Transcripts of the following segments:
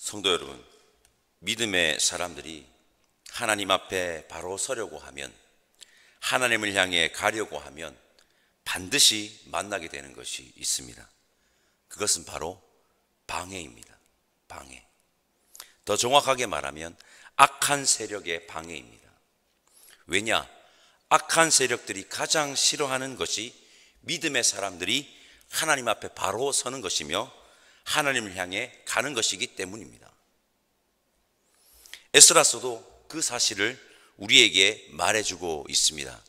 성도 여러분, 믿음의 사람들이 하나님 앞에 바로 서려고 하면, 하나님을 향해 가려고 하면 반드시 만나게 되는 것이 있습니다. 그것은 바로 방해입니다. 방해. 더 정확하게 말하면 악한 세력의 방해입니다. 왜냐? 악한 세력들이 가장 싫어하는 것이 믿음의 사람들이 하나님 앞에 바로 서는 것이며 하나님을 향해 가는 것이기 때문입니다. 에스라서도 그 사실을 우리에게 말해주고 있습니다.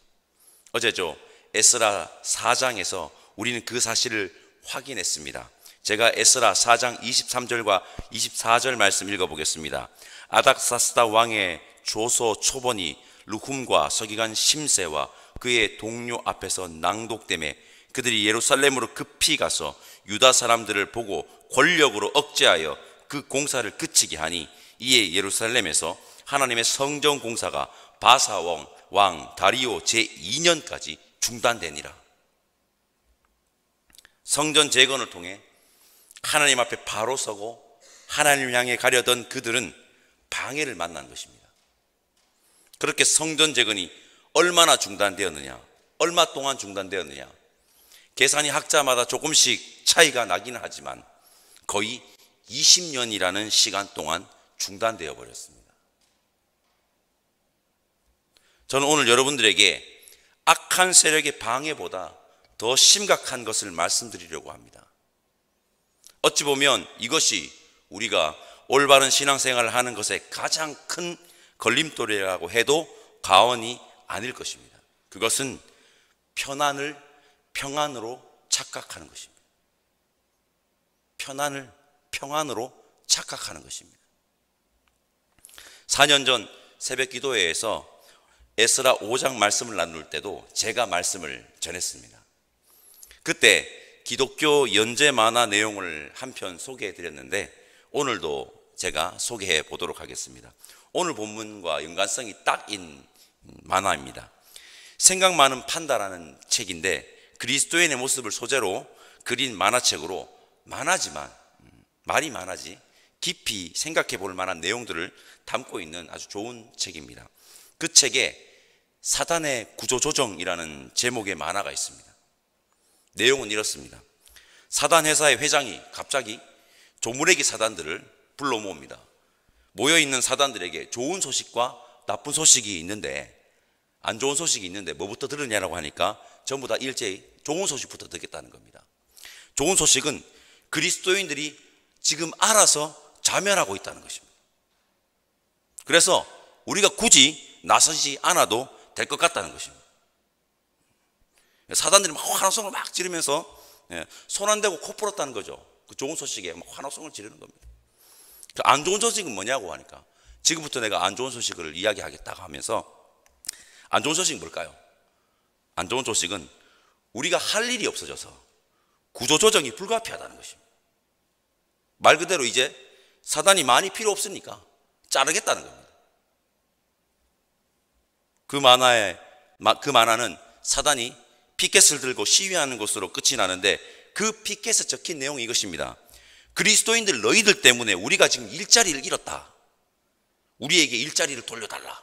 어제죠, 에스라 4장에서 우리는 그 사실을 확인했습니다. 제가 에스라 4장 23절과 24절 말씀 읽어보겠습니다. 아닥사스다 왕의 조소 초본이 르훔과 서기관 심세와 그의 동료 앞에서 낭독되매 그들이 예루살렘으로 급히 가서 유다 사람들을 보고 권력으로 억제하여 그 공사를 그치게 하니, 이에 예루살렘에서 하나님의 성전 공사가 바사 왕 다리오 제2년까지 중단되니라. 성전 재건을 통해 하나님 앞에 바로 서고 하나님을 향해 가려던 그들은 방해를 만난 것입니다. 그렇게 성전 재건이 얼마나 중단되었느냐, 얼마 동안 중단되었느냐, 계산이 학자마다 조금씩 차이가 나기는 하지만 거의 20년이라는 시간 동안 중단되어 버렸습니다. 저는 오늘 여러분들에게 악한 세력의 방해보다 더 심각한 것을 말씀드리려고 합니다. 어찌 보면 이것이 우리가 올바른 신앙생활을 하는 것에 가장 큰 걸림돌이라고 해도 과언이 아닐 것입니다. 그것은 편안을 평안으로 착각하는 것입니다. 편안을 평안으로 착각하는 것입니다. 4년 전 새벽 기도회에서 에스라 5장 말씀을 나눌 때도 제가 말씀을 전했습니다. 그때 기독교 연재 만화 내용을 한 편 소개해 드렸는데 오늘도 제가 소개해 보도록 하겠습니다. 오늘 본문과 연관성이 딱인 만화입니다. 생각 많은 판다라는 책인데 그리스도인의 모습을 소재로 그린 만화책으로, 만화지만 말이 많아지 깊이 생각해 볼 만한 내용들을 담고 있는 아주 좋은 책입니다. 그 책에 사단의 구조조정이라는 제목의 만화가 있습니다. 내용은 이렇습니다. 사단 회사의 회장이 갑자기 조무래기 사단들을 불러 모읍니다. 모여있는 사단들에게 좋은 소식과 나쁜 소식이 있는데, 안 좋은 소식이 있는데 뭐부터 들으냐라고 하니까 전부 다 일제히 좋은 소식부터 듣겠다는 겁니다. 좋은 소식은 그리스도인들이 지금 알아서 자멸하고 있다는 것입니다. 그래서 우리가 굳이 나서지 않아도 될 것 같다는 것입니다. 사단들이 막 환호성을 막 지르면서 손 안 대고 코 풀었다는 거죠. 그 좋은 소식에 막 환호성을 지르는 겁니다. 안 좋은 소식은 뭐냐고 하니까 지금부터 내가 안 좋은 소식을 이야기하겠다고 하면서, 안 좋은 소식은 뭘까요? 안 좋은 소식은 우리가 할 일이 없어져서 구조조정이 불가피하다는 것입니다. 말 그대로 이제 사단이 많이 필요 없으니까 자르겠다는 겁니다. 그 만화는 사단이 피켓을 들고 시위하는 것으로 끝이 나는데 그 피켓에 적힌 내용이 이것입니다. 그리스도인들 너희들 때문에 우리가 지금 일자리를 잃었다. 우리에게 일자리를 돌려달라.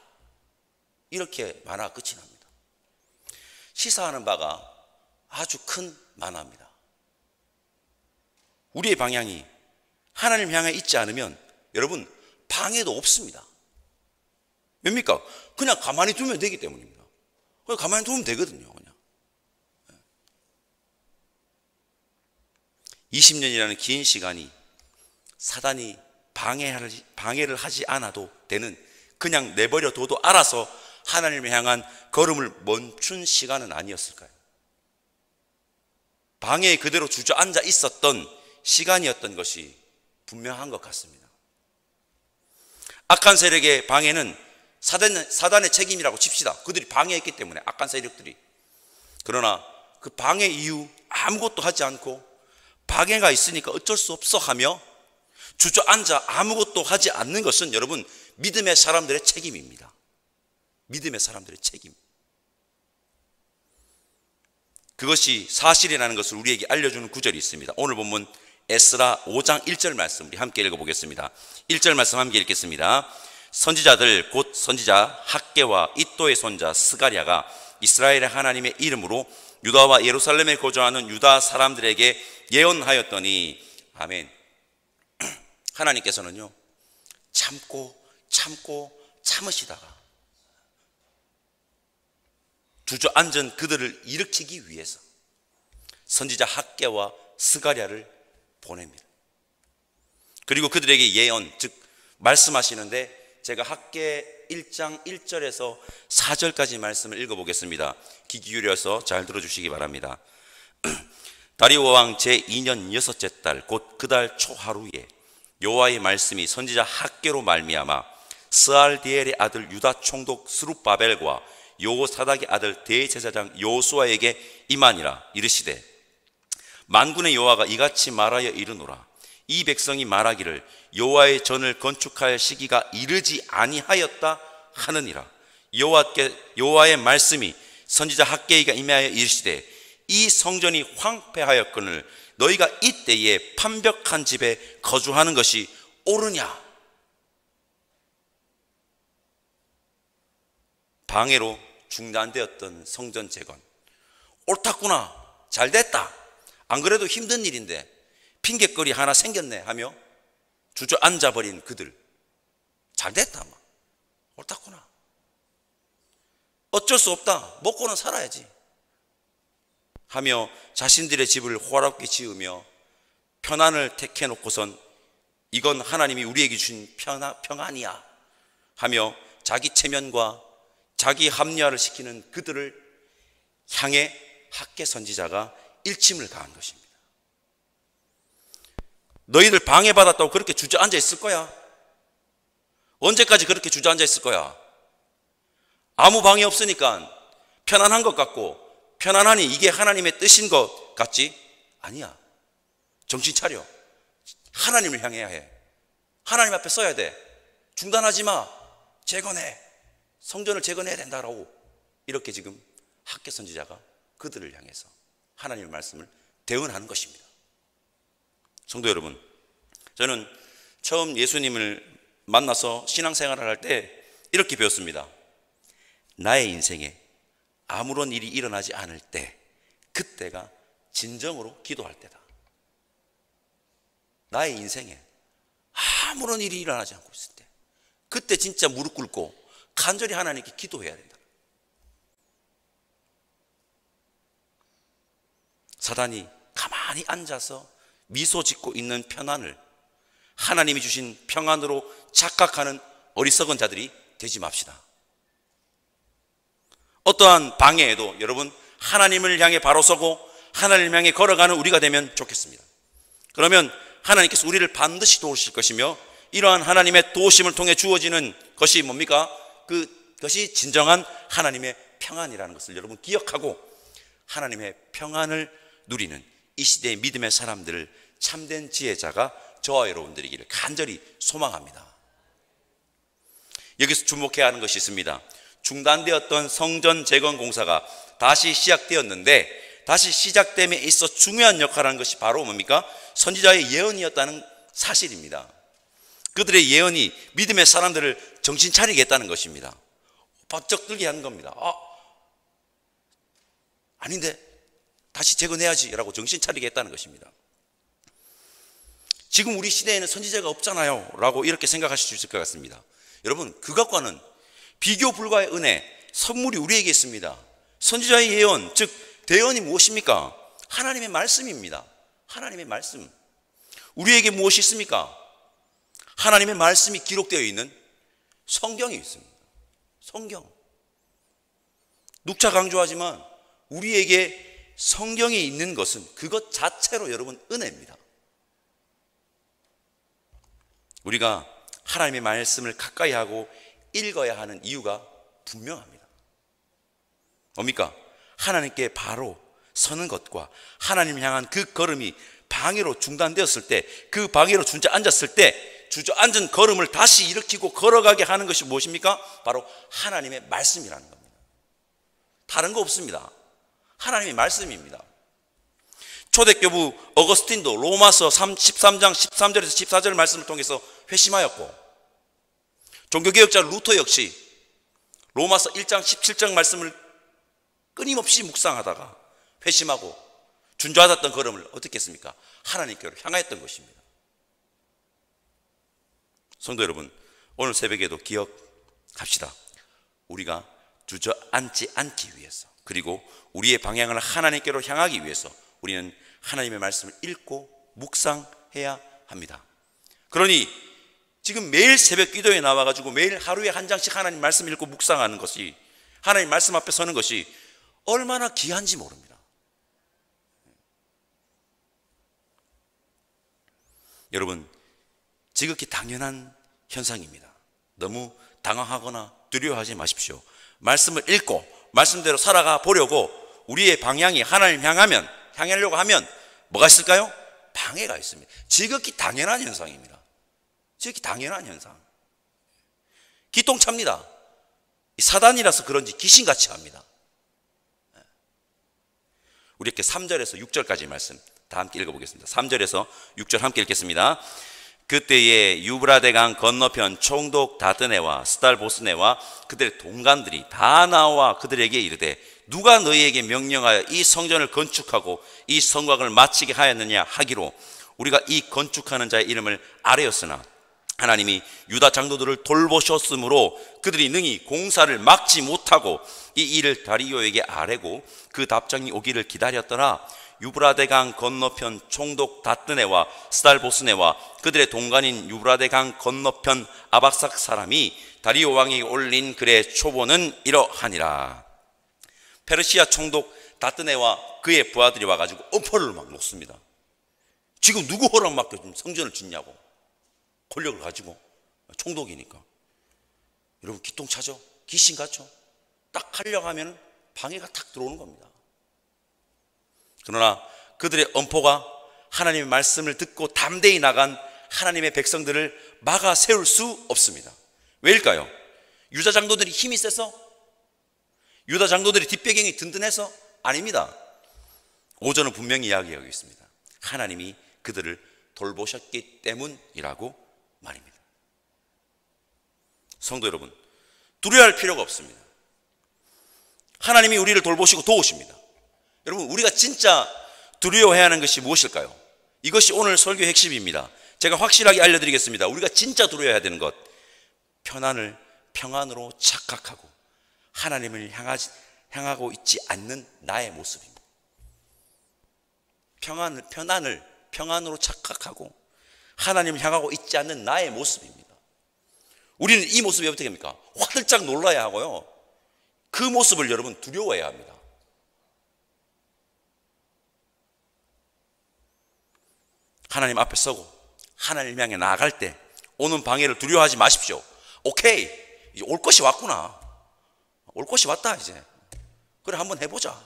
이렇게 만화가 끝이 납니다. 시사하는 바가 아주 큰 만화입니다. 우리의 방향이 하나님 향해 있지 않으면 여러분 방해도 없습니다. 왜입니까? 그냥 가만히 두면 되기 때문입니다. 그냥 가만히 두면 되거든요. 그냥 20년이라는 긴 시간이 사단이 방해를 하지 않아도 되는, 그냥 내버려 둬도 알아서 하나님을 향한 걸음을 멈춘 시간은 아니었을까요? 방해에 그대로 주저앉아 있었던 시간이었던 것이 분명한 것 같습니다. 악한 세력의 방해는 사단의 책임이라고 칩시다. 그들이 방해했기 때문에, 악한 세력들이. 그러나 그 방해 이후 아무것도 하지 않고 방해가 있으니까 어쩔 수 없어 하며 주저앉아 아무것도 하지 않는 것은 여러분 믿음의 사람들의 책임입니다. 믿음의 사람들의 책임. 그것이 사실이라는 것을 우리에게 알려주는 구절이 있습니다. 오늘 본문 에스라 5장 1절 말씀 우리 함께 읽어보겠습니다. 1절 말씀 함께 읽겠습니다. 선지자들 곧 선지자 학개와 이또의 손자 스가랴가 이스라엘의 하나님의 이름으로 유다와 예루살렘에 거주하는 유다 사람들에게 예언하였더니 아멘. 하나님께서는요 참고 참으시다가 주저앉은 그들을 일으키기 위해서 선지자 학개와 스가랴를 보냅니다. 그리고 그들에게 예언, 즉 말씀하시는데 제가 학개 1장 1절에서 4절까지 말씀을 읽어보겠습니다. 귀 기울여서 잘 들어주시기 바랍니다. 다리오 왕 제2년 6째 달 곧 그 달 초하루에 여호와의 말씀이 선지자 학개로 말미암아 스알디엘의 아들 유다 총독 스룹바벨과 여호사닥의 아들 대제사장 여호수아에게 임하니라. 이르시되 만군의 여호와가 이같이 말하여 이르노라. 이 백성이 말하기를 여호와의 전을 건축할 시기가 이르지 아니하였다 하느니라. 여호와의 말씀이 선지자 학개에게 임하여 이르시되 이 성전이 황폐하였거늘 너희가 이때에 판벽한 집에 거주하는 것이 옳으냐. 방해로 중단되었던 성전 재건 옳았구나, 잘됐다, 안 그래도 힘든 일인데 핑계거리 하나 생겼네 하며 주저앉아버린 그들 잘됐다, 옳았구나, 어쩔 수 없다, 먹고는 살아야지 하며 자신들의 집을 호화롭게 지으며 편안을 택해놓고선 이건 하나님이 우리에게 주신 평안이야 하며 자기 체면과 자기 합리화를 시키는 그들을 향해 학개 선지자가 일침을 가한 것입니다. 너희들 방해받았다고 그렇게 주저앉아 있을 거야? 언제까지 그렇게 주저앉아 있을 거야? 아무 방해 없으니까 편안한 것 같고 편안하니 이게 하나님의 뜻인 것 같지? 아니야. 정신 차려. 하나님을 향해야 해. 하나님 앞에 서야 돼. 중단하지 마. 재건해. 성전을 재건해야 된다라고 이렇게 지금 학개 선지자가 그들을 향해서 하나님의 말씀을 대언하는 것입니다. 성도 여러분, 저는 처음 예수님을 만나서 신앙생활을 할 때 이렇게 배웠습니다. 나의 인생에 아무런 일이 일어나지 않을 때 그때가 진정으로 기도할 때다. 나의 인생에 아무런 일이 일어나지 않고 있을 때 그때 진짜 무릎 꿇고 간절히 하나님께 기도해야 된다. 사단이 가만히 앉아서 미소 짓고 있는 평안을 하나님이 주신 평안으로 착각하는 어리석은 자들이 되지 맙시다. 어떠한 방해에도 여러분 하나님을 향해 바로 서고 하나님을 향해 걸어가는 우리가 되면 좋겠습니다. 그러면 하나님께서 우리를 반드시 도우실 것이며 이러한 하나님의 도우심을 통해 주어지는 것이 뭡니까? 그것이 진정한 하나님의 평안이라는 것을 여러분 기억하고 하나님의 평안을 누리는 이 시대의 믿음의 사람들을 참된 지혜자가 저와 여러분들이기를 간절히 소망합니다. 여기서 주목해야 하는 것이 있습니다. 중단되었던 성전 재건 공사가 다시 시작되었는데 다시 시작됨에 있어 중요한 역할을 하는 것이 바로 뭡니까? 선지자의 예언이었다는 사실입니다. 그들의 예언이 믿음의 사람들을 정신 차리게 했다는 것입니다. 바짝 들게 하는 겁니다. 아닌데 다시 재건해야지 라고 정신 차리게 했다는 것입니다. 지금 우리 시대에는 선지자가 없잖아요 라고 이렇게 생각하실 수 있을 것 같습니다. 여러분, 그것과는 비교 불가의 은혜, 선물이 우리에게 있습니다. 선지자의 예언, 즉 대언이 무엇입니까? 하나님의 말씀입니다. 하나님의 말씀. 우리에게 무엇이 있습니까? 하나님의 말씀이 기록되어 있는 성경이 있습니다. 성경. 누차 강조하지만 우리에게 성경이 있는 것은 그것 자체로 여러분 은혜입니다. 우리가 하나님의 말씀을 가까이 하고 읽어야 하는 이유가 분명합니다. 뭡니까? 하나님께 바로 서는 것과 하나님을 향한 그 걸음이 방해로 중단되었을 때, 그 방해로 주저앉았을 때 주저앉은 걸음을 다시 일으키고 걸어가게 하는 것이 무엇입니까? 바로 하나님의 말씀이라는 겁니다. 다른 거 없습니다. 하나님의 말씀입니다. 초대교부 어거스틴도 로마서 13장 13절에서 14절 말씀을 통해서 회심하였고, 종교개혁자 루터 역시 로마서 1장 17장 말씀을 끊임없이 묵상하다가 회심하고 준조하였던 걸음을 어떻게 했습니까? 하나님께로 향하였던 것입니다. 성도 여러분, 오늘 새벽에도 기억합시다. 우리가 주저앉지 않기 위해서, 그리고 우리의 방향을 하나님께로 향하기 위해서 우리는 하나님의 말씀을 읽고 묵상해야 합니다. 그러니 지금 매일 새벽 기도에 나와가지고 매일 하루에 한 장씩 하나님 말씀 읽고 묵상하는 것이, 하나님 말씀 앞에 서는 것이 얼마나 귀한지 모릅니다. 여러분, 지극히 당연한 현상입니다. 너무 당황하거나 두려워하지 마십시오. 말씀을 읽고 말씀대로 살아가 보려고 우리의 방향이 하나님 향하려고 하면 뭐가 있을까요? 방해가 있습니다. 지극히 당연한 현상입니다. 지극히 당연한 현상. 기똥차입니다. 사단이라서 그런지 귀신같이 합니다. 우리 이렇게 3절에서 6절까지 말씀 다 함께 읽어보겠습니다. 3절에서 6절 함께 읽겠습니다. 그때에 유브라데 강 건너편 총독 다드네와 스달보스네와 그들의 동관들이 다 나와 그들에게 이르되, 누가 너희에게 명령하여 이 성전을 건축하고 이 성곽을 마치게 하였느냐 하기로, 우리가 이 건축하는 자의 이름을 아뢰었으나 하나님이 유다 장로들을 돌보셨으므로 그들이 능히 공사를 막지 못하고 이 일을 다리오에게 아뢰고 그 답장이 오기를 기다렸더라. 유브라데 강 건너편 총독 다뜨네와 스달보스네와 그들의 동관인 유브라데 강 건너편 아박삭 사람이 다리오 왕이 올린 글의 초본은 이러하니라. 페르시아 총독 다뜨네와 그의 부하들이 와가지고 엄포를 막 놓습니다. 지금 누구 허락 맡겨 성전을 짓냐고. 권력을 가지고, 총독이니까. 여러분, 기똥차죠? 귀신 같죠? 딱 하려고 하면 방해가 탁 들어오는 겁니다. 그러나 그들의 엄포가 하나님의 말씀을 듣고 담대히 나간 하나님의 백성들을 막아 세울 수 없습니다. 왜일까요? 유다 장로들이 힘이 세서? 유다 장로들이 뒷배경이 든든해서? 아닙니다. 5절은 분명히 이야기하고 있습니다. 하나님이 그들을 돌보셨기 때문이라고 말입니다. 성도 여러분, 두려워할 필요가 없습니다. 하나님이 우리를 돌보시고 도우십니다. 여러분, 우리가 진짜 두려워해야 하는 것이 무엇일까요? 이것이 오늘 설교의 핵심입니다. 제가 확실하게 알려드리겠습니다. 우리가 진짜 두려워해야 되는 것, 평안으로 착각하고 하나님을 향하고 있지 않는 나의 모습입니다. 평안으로 착각하고 하나님을 향하고 있지 않는 나의 모습입니다. 우리는 이 모습이 어떻게 합니까? 화들짝 놀라야 하고요, 그 모습을 여러분 두려워해야 합니다. 하나님 앞에 서고 하나님 향해 나아갈 때 오는 방해를 두려워하지 마십시오. 오케이, 이제 올 것이 왔구나. 올 것이 왔다. 이제 그래, 한번 해보자.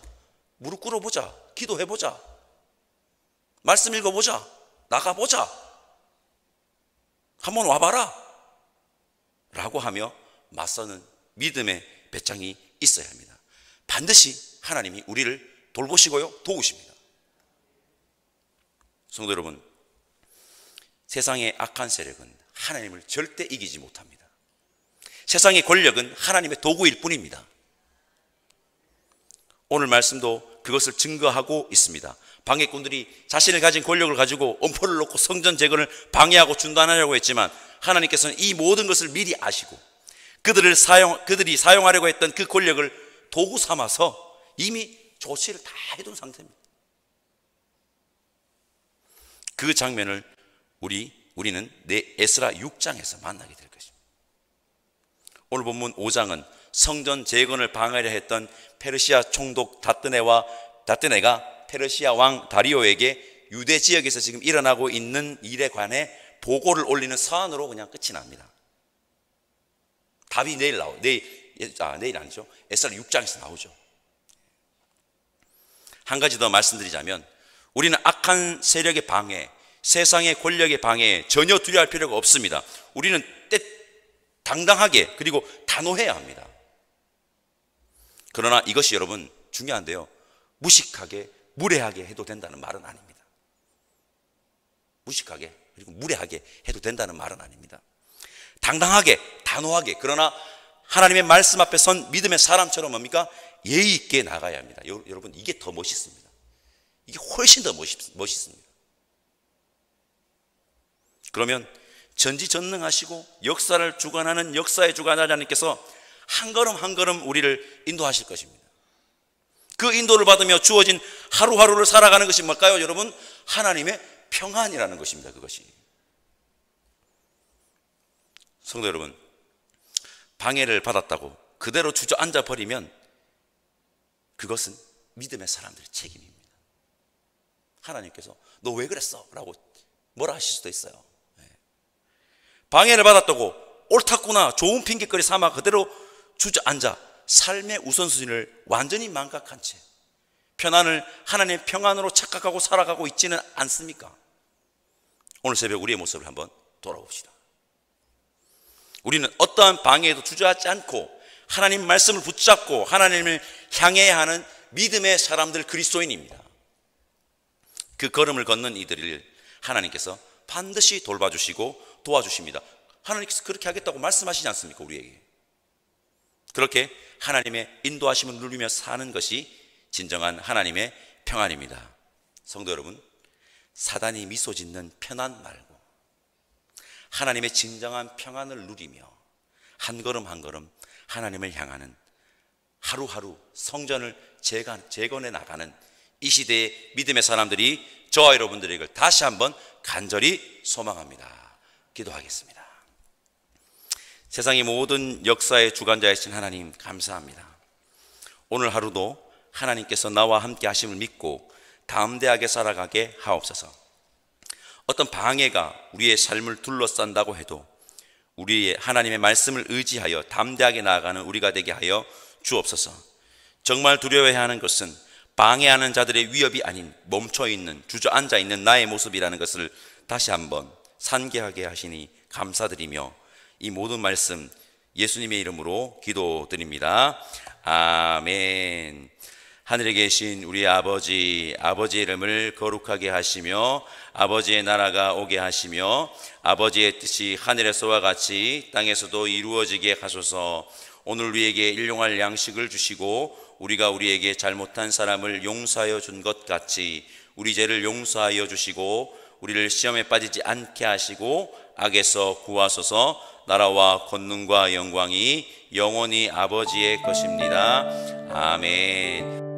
무릎 꿇어보자. 기도해보자. 말씀 읽어보자. 나가보자. 한번 와봐라 라고 하며 맞서는 믿음의 배짱이 있어야 합니다. 반드시 하나님이 우리를 돌보시고요, 도우십니다. 성도 여러분, 세상의 악한 세력은 하나님을 절대 이기지 못합니다. 세상의 권력은 하나님의 도구일 뿐입니다. 오늘 말씀도 그것을 증거하고 있습니다. 방해꾼들이 자신을 가진 권력을 가지고 엄포를 놓고 성전 재건을 방해하고 중단하려고 했지만 하나님께서는 이 모든 것을 미리 아시고 그들이 사용하려고 했던 그 권력을 도구 삼아서 이미 조치를 다 해둔 상태입니다. 그 장면을 우리는 에스라 6장에서 만나게 될 것입니다. 오늘 본문 5장은 성전 재건을 방해하려 했던 페르시아 총독 다뜨네가 페르시아 왕 다리오에게 유대 지역에서 지금 일어나고 있는 일에 관해 보고를 올리는 서한으로 그냥 끝이 납니다. 답이 내일 내일 아니죠. 에스라 6장에서 나오죠. 한 가지 더 말씀드리자면, 우리는 악한 세력의 방해, 세상의 권력의 방해에 전혀 두려워할 필요가 없습니다. 우리는 당당하게 그리고 단호해야 합니다. 그러나 이것이 여러분 중요한데요, 무식하게 무례하게 해도 된다는 말은 아닙니다. 무식하게 그리고 무례하게 해도 된다는 말은 아닙니다. 당당하게 단호하게, 그러나 하나님의 말씀 앞에 선 믿음의 사람처럼 뭡니까? 예의 있게 나가야 합니다. 여러분, 이게 더 멋있습니다. 이게 훨씬 더 멋있습니다. 그러면 전지전능하시고 역사를 주관하는 역사의 주관 하나님께서 한 걸음 한 걸음 우리를 인도하실 것입니다. 그 인도를 받으며 주어진 하루하루를 살아가는 것이 뭘까요? 여러분, 하나님의 평안이라는 것입니다. 그것이. 성도 여러분, 방해를 받았다고 그대로 주저앉아 버리면 그것은 믿음의 사람들의 책임입니다. 하나님께서 너 왜 그랬어? 라고 뭐라 하실 수도 있어요. 방해를 받았다고 옳았구나 좋은 핑계거리 삼아 그대로 주저앉아 삶의 우선순위를 완전히 망각한 채 편안을 하나님의 평안으로 착각하고 살아가고 있지는 않습니까? 오늘 새벽 우리의 모습을 한번 돌아봅시다. 우리는 어떠한 방해에도 주저하지 않고 하나님 말씀을 붙잡고 하나님을 향해야 하는 믿음의 사람들, 그리스도인입니다. 그 걸음을 걷는 이들을 하나님께서 반드시 돌봐주시고 도와주십니다. 하나님께서 그렇게 하겠다고 말씀하시지 않습니까? 우리에게. 그렇게 하나님의 인도하심을 누리며 사는 것이 진정한 하나님의 평안입니다. 성도 여러분, 사단이 미소 짓는 편안 말고 하나님의 진정한 평안을 누리며 한 걸음 한 걸음 하나님을 향하는 하루하루 성전을 재건해 나가는 이 시대의 믿음의 사람들이 저와 여러분들에게 다시 한번 간절히 소망합니다. 기도하겠습니다. 세상의 모든 역사의 주관자이신 하나님, 감사합니다. 오늘 하루도 하나님께서 나와 함께 하심을 믿고 담대하게 살아가게 하옵소서. 어떤 방해가 우리의 삶을 둘러싼다고 해도 우리의 하나님의 말씀을 의지하여 담대하게 나아가는 우리가 되게 하여 주옵소서. 정말 두려워해야 하는 것은 방해하는 자들의 위협이 아닌 멈춰있는, 주저앉아 있는 나의 모습이라는 것을 다시 한번 산계하게 하시니 감사드리며 이 모든 말씀 예수님의 이름으로 기도드립니다. 아멘. 하늘에 계신 우리 아버지, 아버지의 이름을 거룩하게 하시며 아버지의 나라가 오게 하시며 아버지의 뜻이 하늘에서와 같이 땅에서도 이루어지게 하소서. 오늘 우리에게 일용할 양식을 주시고 우리가 우리에게 잘못한 사람을 용서하여 준 것 같이 우리 죄를 용서하여 주시고 우리를 시험에 빠지지 않게 하시고 악에서 구하소서. 나라와 권능과 영광이 영원히 아버지의 것입니다. 아멘.